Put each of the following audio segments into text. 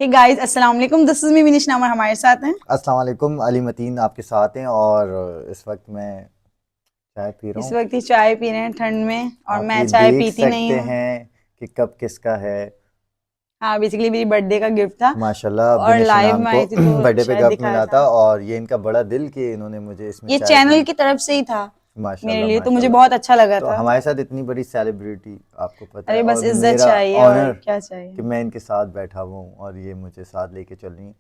Hey guys, अस्सलाम वालेकुम। This is me Vinish नामर, हमारे साथ हैं। अस्सलाम वालेकुम, अली मतीन आपके साथ हैं। और इस वक्त मैं चाय पी रहा इस हूँ। वक्त ही चाय पी रहे हैं ठंड में, और आप मैं ये चाय देख पीती नहीं सकते हूँ। हैं कि कब किसका है। हाँ, बेसिकली मेरी बर्थडे का गिफ्ट था माशाल्लाह, और बिनिश लाइव नाम में को आई थी तो बर्थडे पे शायद कप दिखाया मिला था। था और ये इनका बड़ा दिल कि इन्होंने मुझे इसमें ये चाय चैनल दी। की तरफ से ही था मेरे माशाल्लाह लिए, तो मुझे माशाल्लाह। बहुत अच्छा लगा तो था। हमारे साथ इतनी बड़ी सेलिब्रिटी, आपको पता है, अरे बस और इज्जत मेरा चाहिए, और ऑनर क्या कि चाहिए। मैं इनके साथ बैठा हुआ हूँ और ये मुझे साथ लेके चल रही हैं।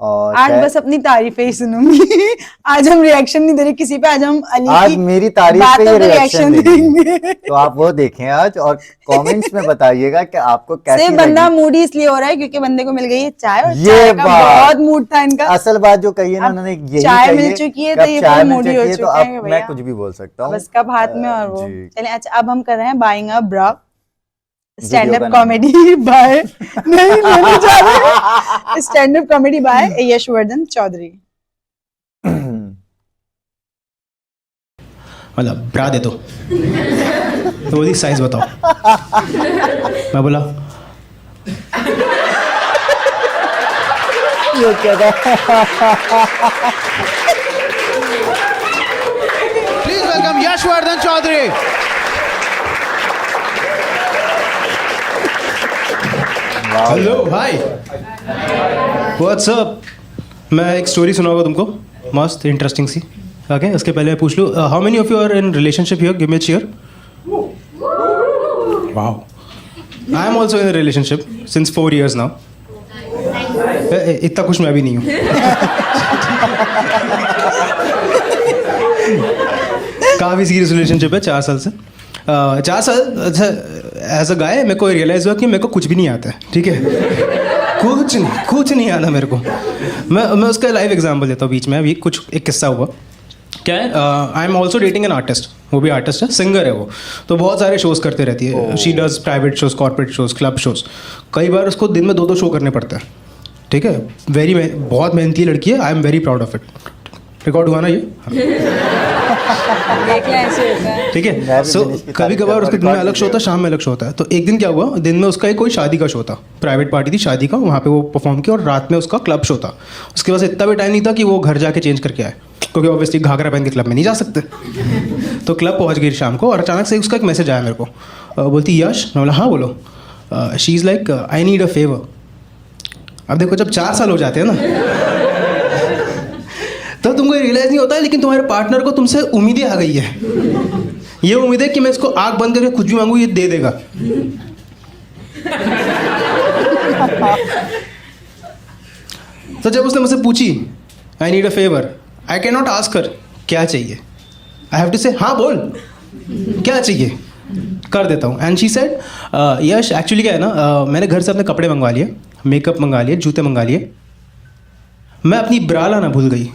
और आज चाय बस अपनी तारीफें ही सुनूंगी। आज हम रिएक्शन नहीं दे रहे किसी पे, आज हम अली आज की मेरी तारीफ पे बातों ये पे रिएक्शन रिएक्शन देंगे, देंगे। तो आप वो देखें आज और कमेंट्स में बताइएगा कि आपको सिर्फ कैसी बंदा लगी। मूडी इसलिए हो रहा है क्योंकि बंदे को मिल गई है चाय, और ये चाय का बात बहुत मूड था इनका। असल बात जो कही है ना अब उन्होंने, यही चाय कही मिल है चुकी है कि तो अब ये चाय पूरे मिल मूडी हो चुकी है तो चुके अब हैं कि मैं भैया कुछ भी बोल सकता अब हूँ। इसका हाथ में और वो। जी, चलिए, अच्छा अब हम कर रहे हैं buying a bra stand video up का नाम है। कॉमेडी बाय नहीं लेने जा रहे, stand up comedy by Yashwardhan Chaudhary. मतलब ब्रा दे दो तो बोली साइज बताओ। मैं बोला ये क्या था? Please welcome Yashwardhan Chaudhary. Hello hi what's up. मैं एक स्टोरी सुनाऊंगा तुमको, मस्त इंटरेस्टिंग सी। ओके, उसके पहले मैं पूछ लूँ, how many of you are in relationship here? Give me a cheer. Wow, I am also in relationship since 4 years now. इतना खुश मैं भी नहीं हूँ। काफ़ी सीरियस रिलेशनशिप है 4 साल से। 4 साल अच्छा, एज अ गाय मेरे को रियलाइज़ हुआ कि मेरे को कुछ भी नहीं आता है, ठीक है। कुछ नहीं आता मेरे को। मैं उसका लाइव एग्जांपल देता हूँ बीच में। अभी कुछ एक किस्सा हुआ। क्या है, आई am also dating an artist. वो भी आर्टिस्ट है, सिंगर है वो, तो बहुत सारे शोज़ करते रहती है। She does private shows, corporate shows, club shows. कई बार उसको दिन में 2-2 शो करने पड़ते हैं, ठीक है। बहुत मेहनती लड़की है। I am very proud of it. Record हुआ ना ये? देख लें, ऐसे होता है। ठीक मैं है। भी सो दिनेश की कभी तारीफ कभार उसके दिन में करूंगा, अलग शो होता है, शाम में अलग शो होता है। तो एक दिन क्या हुआ, दिन में उसका एक कोई शादी का शो था, प्राइवेट पार्टी थी शादी का, वहाँ पे वो परफॉर्म किया, और रात में उसका क्लब शो था। उसके पास इतना भी टाइम नहीं था कि वो घर जाके चेंज करके आए, क्योंकि ऑब्वियसली घाघरा पहन के क्लब में नहीं जा सकते। तो क्लब पहुँच गई शाम को, और अचानक से उसका एक मैसेज आया मेरे को। बोलती यश। मैं बोला हाँ बोलो। She is like I need a favour. अब देखो, जब 4 साल हो जाते हैं ना तो तुमको रियलाइज़ नहीं होता है, लेकिन तुम्हारे पार्टनर को तुमसे उम्मीदें आ गई है। ये उम्मीद है कि मैं इसको आँख बंद करके कुछ भी मांगू ये दे देगा। तो जब उसने मुझसे पूछी I need a favour, I can not ask her क्या चाहिए। आई हैव टू से हाँ बोल क्या चाहिए, कर देता हूँ। And she said Yash actually क्या है ना, मैंने घर से अपने कपड़े मंगवा लिए, मेकअप मंगा लिए, जूते मंगा लिए, मैं अपनी ब्रा लाना भूल गई।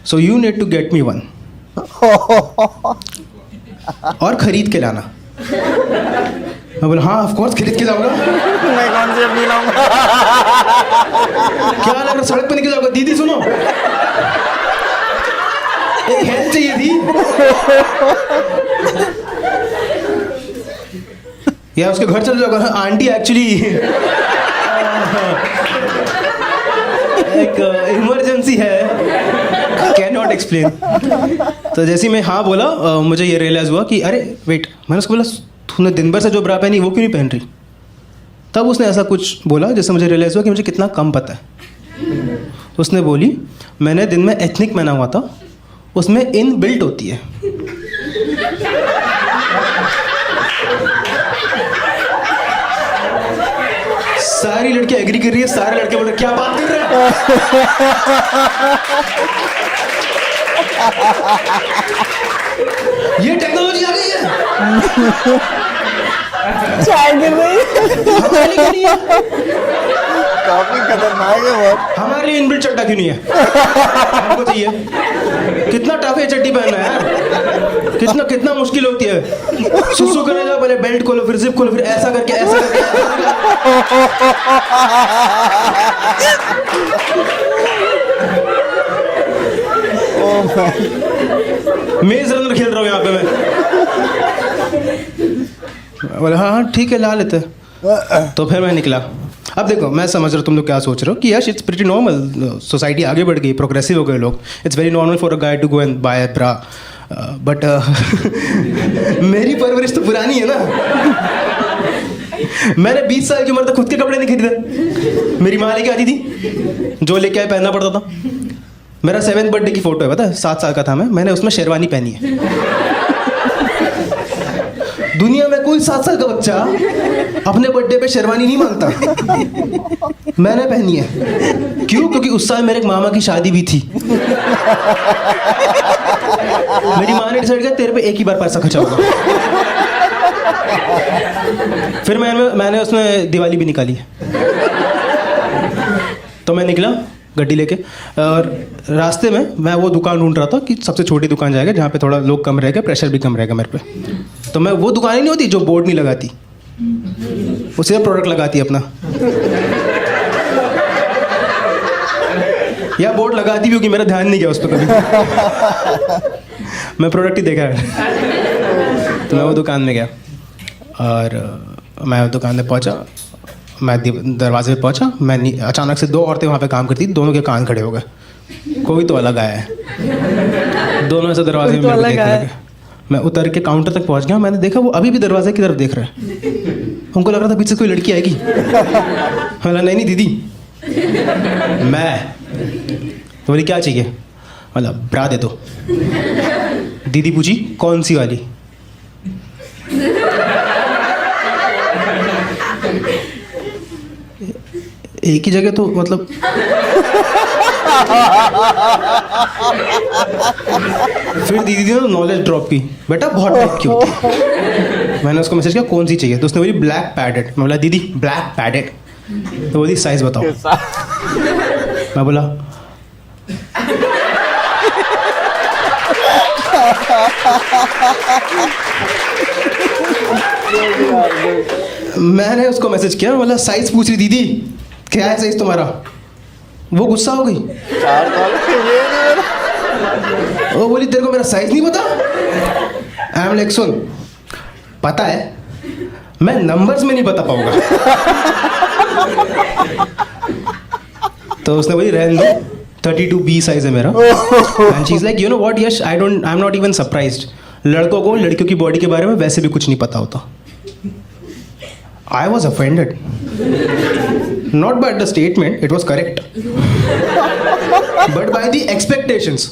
So you need to get me one, और खरीद के लाना। मैं बोला हाँ ऑफ कोर्स खरीद के लाऊंगा। मैं कौन सी अपनी लाऊंगा? क्या लग रहा, सड़क पे निकल जाऊंगा? दीदी सुनो, एक हेल्प चाहिए थी। या उसके घर चल जाऊंगा, आंटी एक्चुअली एक इमरजेंसी है, कैन नॉट एक्सप्लेन। तो जैसे ही मैं हाँ बोला, मुझे ये रियलाइज़ हुआ कि अरे वेट, मैंने उसको बोला तूने दिन भर से जो ब्रा पहनी वो क्यों नहीं पहन रही? तब उसने ऐसा कुछ बोला जिससे मुझे रियलाइज़ हुआ कि मुझे कितना कम पता है। उसने बोली मैंने दिन में एथनिक पहना हुआ था, उसमें इन बिल्ट होती है। सारी लड़कियां एग्री कर रही है, सारे लड़के बोल रहे क्या बात कर रहे हैं। ये टेक्नोलॉजी आ गई है। चाय गिर रही है। काफी खतरनाक है बहुत। हमारे लिए इनबिल्ट चड्डा क्यों नहीं है? हमको चाहिए। कितना टफ है चड्डी पहनना यार, कितना मुश्किल होती है। सुसु करने जाओ, पहले बेल्ट खोलो, फिर जिप खोलो, फिर ऐसा करके ऐसा करके। मेज रनर खेल रहा हूँ यहाँ पे मैं। बोले हाँ हाँ ठीक है ला लेते। तो फिर मैं निकला। अब देखो मैं समझ रहा हूँ तुम लोग क्या सोच रहे हो कि yes it's pretty normal, society आगे बढ़ गई, प्रोग्रेसिव हो गए लोग, it's very normal for a guy to go and buy a bra, but मेरी परवरिश तो पुरानी है ना। मैंने 20 साल की उम्र तक खुद के कपड़े नहीं खरीदे, मेरी माँ लेके आती थी, जो लेके आए पहनना पड़ता था। मेरा 7th बर्थडे की फोटो है, पता है 7 साल का था मैंने उसमें शेरवानी पहनी है। दुनिया में कोई 7 साल का बच्चा अपने बर्थडे पे शेरवानी नहीं मांगता, मैंने पहनी है। क्यों? क्योंकि उस साल मेरे मामा की शादी भी थी। मेरी माँ ने डिसाइड किया तेरे पे एक ही बार पैसा खर्चा होगा। फिर मैंने उसमें दिवाली भी निकाली है। तो मैं निकला गड्डी लेके और रास्ते में मैं वो दुकान ढूंढ रहा था कि सबसे छोटी दुकान जाएगा जहाँ पे थोड़ा लोग कम रहेगा, प्रेशर भी कम रहेगा मेरे पे। तो मैं वो दुकान ही नहीं होती जो बोर्ड नहीं लगाती, उसे प्रोडक्ट लगाती अपना, या बोर्ड लगाती भी होगी, मेरा ध्यान नहीं गया उस पर कभी। मैं प्रोडक्ट ही देखा है। तो मैं वो दुकान में गया और मैं वो दुकान में पहुंचा, मैं दरवाजे पे पहुंचा, मैं अचानक से 2 औरतें वहाँ पे काम करती थी, दोनों के कान खड़े हो गए, कोई तो अलग आया है। दोनों ऐसे दरवाजे में देखने लगे। मैं उतर के काउंटर तक पहुंच गया, मैंने देखा वो अभी भी दरवाजे की तरफ देख रहे हैं। उनको लग रहा था पीछे कोई लड़की आएगी। बोला नहीं दीदी मैं। तो बोली क्या चाहिए? बोला ब्रा दे दो। दीदी पूछी कौन सी वाली? एक ही जगह तो मतलब फिर दीदी ने नॉलेज ड्रॉप की, बेटा बहुत टाइप की होती है। मैंने उसको मैसेज किया कौन सी चाहिए, तो उसने बोली ब्लैक पैडेड। मैं बोला दीदी ब्लैक पैडेड? तो बोली साइज बताओ। मैं बोला मैंने उसको मैसेज किया, बोला साइज पूछ रही दीदी क्या है साइज तुम्हारा? वो गुस्सा हो गई, वो बोली तेरे को मेरा साइज नहीं पता? आई एम लाइक सुन पता है मैं नंबर्स में नहीं बता पाऊंगा। तो उसने बोली रहने दो, 32B साइज है मेरा। And she is like you know what Yash I am not even surprised, लड़कों को लड़कियों की बॉडी के बारे में वैसे भी कुछ नहीं पता होता। I was offended. Not by the statement, it was correct. But by the expectations.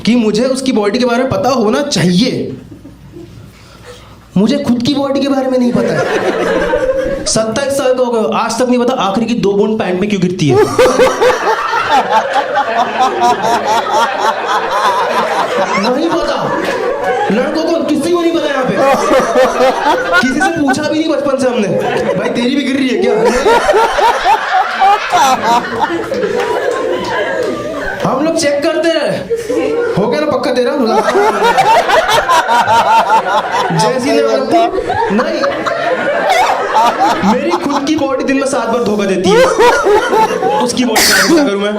कि मुझे उसकी बॉडी के बारे में पता होना चाहिए। मुझे खुद की बॉडी के बारे में नहीं पता है। 27 साल का हो गया, आज तक नहीं पता आखिरी की 2 बूंद पैंट में क्यों गिरती है। नहीं पता, लड़कों को किसी को नहीं पता यहाँ पे। किसी से पूछा भी नहीं बचपन से हमने, भाई तेरी भी गिर रही है क्या? हम लोग चेक करते रहे, हो गया ना पक्का तेरा? जैसी नहीं, मेरी खुद की बॉडी दिन में 7 बार धोखा देती है, उसकी बॉडी क्या करूं मैं?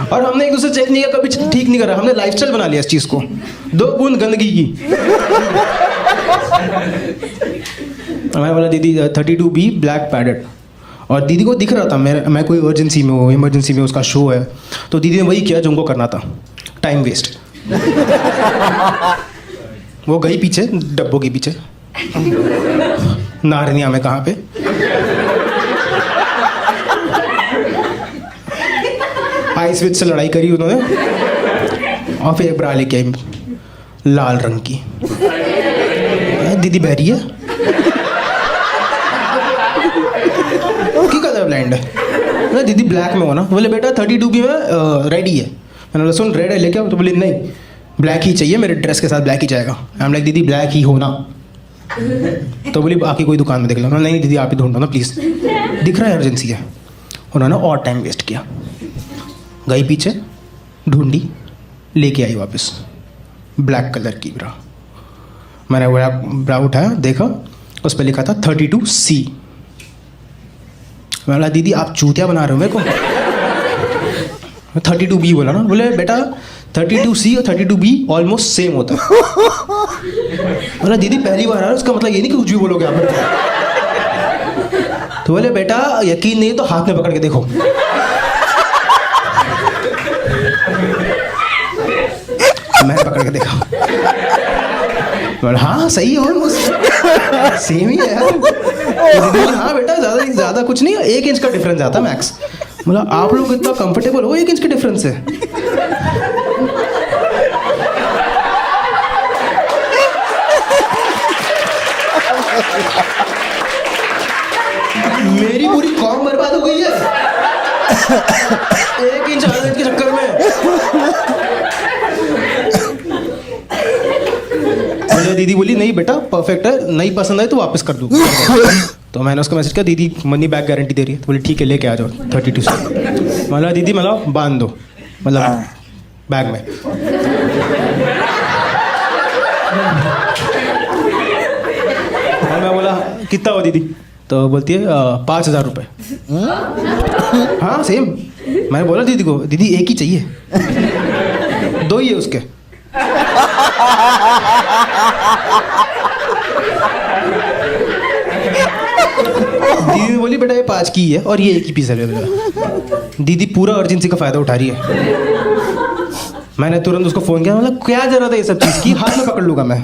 और हमने एक दूसरे चेक नहीं किया, कभी ठीक नहीं करा, हमने लाइफस्टाइल बना लिया इस चीज को, 2 बूंद गंदगी की। मैं बोला दीदी 32B ब्लैक पैडेड, और दीदी को दिख रहा था मैं कोई इमरजेंसी में हूँ, इमरजेंसी में उसका शो है, तो दीदी ने वही किया जो उनको करना था, टाइम वेस्ट। वो गई पीछे डब्बों के पीछे, नारनिया में कहाँ पे, आइस विच से लड़ाई करी उन्होंने, और फिर एक ब्रा लेके आई लाल रंग की। दीदी बहरी है की कलर ब्लाइंड है? ना दीदी ब्लैक में हो ना? बोले बेटा 32B में रेड ही है। मैंने बोला सुन रेड है लेके आओ, तो बोले नहीं ब्लैक ही चाहिए, मेरे ड्रेस के साथ ब्लैक ही जाएगा। आई एम लाइक दीदी ब्लैक ही हो ना? तो बोली बाकी कोई दुकान में देख लो। नहीं दीदी आप ही ढूंढो ना प्लीज़, दिख रहा है इमरजेंसी है। उन्होंने और टाइम वेस्ट किया, गई पीछे ढूंढी, लेके आई वापस ब्लैक कलर की ब्रा। मैंने वो ब्रा उठाया, देखा उस पर लिखा था 32C। मैं बोला दीदी आप चूतिया बना रहे हो मेरे को? 32B बोला ना? बोले बेटा 32C और 32B ऑलमोस्ट सेम होता है। बोला दीदी पहली बार आ रहा है, उसका मतलब ये नहीं कि कुछ भी बोलोगे आप। तो बोले बेटा यकीन नहीं तो हाथ में पकड़ के देखो। मैंने पकड़ के देखा, बोला हाँ सही है ऑलमोस्ट सेम ही है यार। हाँ बेटा ज्यादा कुछ नहीं, 1 इंच का डिफरेंस आता मैक्स। बोला आप लोग इतना कंफर्टेबल हो 1 इंच के डिफरेंस से? मेरी पूरी कॉम बर्बाद हो गई है 1 इंच आधे इंच के चक्कर में। मुझे दीदी बोली नहीं बेटा परफेक्ट है, नहीं पसंद आए तो वापस कर दूँ। तो मैंने उसको मैसेज किया दीदी मनी बैक गारंटी दे रही है। तो बोली ठीक है लेके आ जाओ 32 से। मतलब दीदी मतलब बांध दो मतलब बैग में। और मैं बोला कितना हो दीदी? तो बोलती है 5,000 रुपये। हाँ सेम। मैंने बोला दीदी को दीदी एक ही चाहिए, 2 ही है उसके। दीदी बोली बेटा ये 5 की है और ये 1 ही पीस है। दीदी पूरा अर्जेंसी का फायदा उठा रही है। मैंने तुरंत उसको फोन किया, मतलब क्या जरूरत है ये सब चीज की, हाथ में पकड़ लूंगा मैं।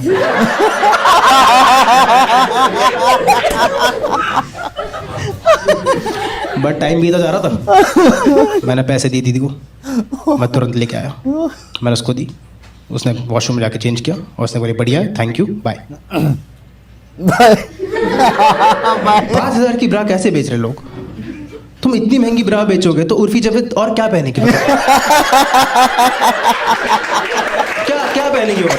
बट टाइम बीता जा रहा था। मैंने पैसे दिए दीदी को, मैं तुरंत लेके आया, मैंने उसको दी, उसने वॉशरूम में जाके चेंज किया और उसने बोली बढ़िया है थैंक यू बाय। 5,000 की ब्रा कैसे बेच रहे लोग? तुम इतनी महंगी ब्रा बेचोगे तो उर्फी जावेद और क्या पहनेगी? क्या पहनेगी और?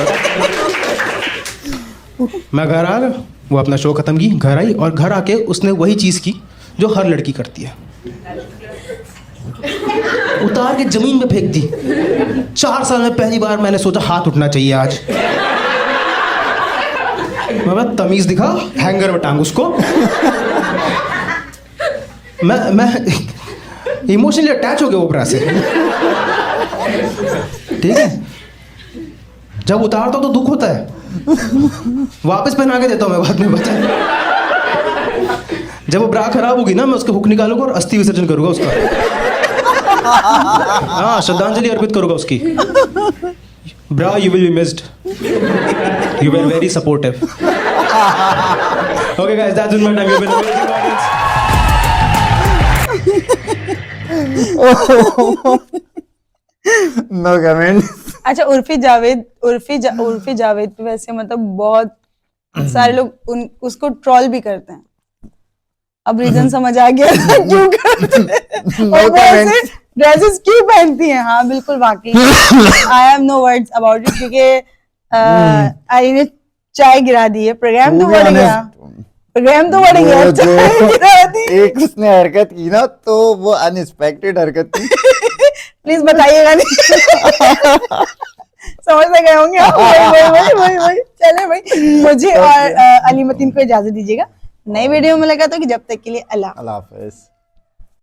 मैं घर आ गया, वो अपना शो खत्म की, घर आई और घर आके उसने वही चीज की जो हर लड़की करती है, उतार के जमीन में फेंक दी। 4 साल में पहली बार मैंने सोचा हाथ उठना चाहिए आज। मैं तमीज दिखा, हैंगर में टांग उसको। मैं इमोशनली अटैच हो गया ओपरा से, ठीक है। जब उतारता हूं तो दुख होता है, वापस पहना के देता हूं मैं बाद में, बता। जब वो ब्रा खराब होगी ना मैं उसके हुक निकालूंगा और अस्थि विसर्जन करूंगा उसका। हाँ श्रद्धांजलि अर्पित करूंगा उसकी। Bro you will be missed, you were very supportive. Okay guys that's it my time, you been amazing audience. No comment. अच्छा उर्फी जावेद पे वैसे मतलब बहुत सारे लोग उसको ट्रोल भी करते हैं। अब रीजन समझ आ गया क्यों करते हैं और वो ऐसे ड्रेसेस क्यों पहनती हैं। हाँ बिल्कुल वाकई I have no words about it, क्योंकि आई ने चाय गिरा दी है। प्रोग्राम तो बढ़ गया। एक उसने हरकत की ना तो वो अनएक्सपेक्टेड हरकत थी। प्लीज बताइएगा नहीं। समझ में गए होंगे आप। वही चले भाई, मुझे और अली मतीन को इजाजत दीजिएगा। नई वीडियो में लगा तो कि जब तक के लिए अल्लाह हाफिज।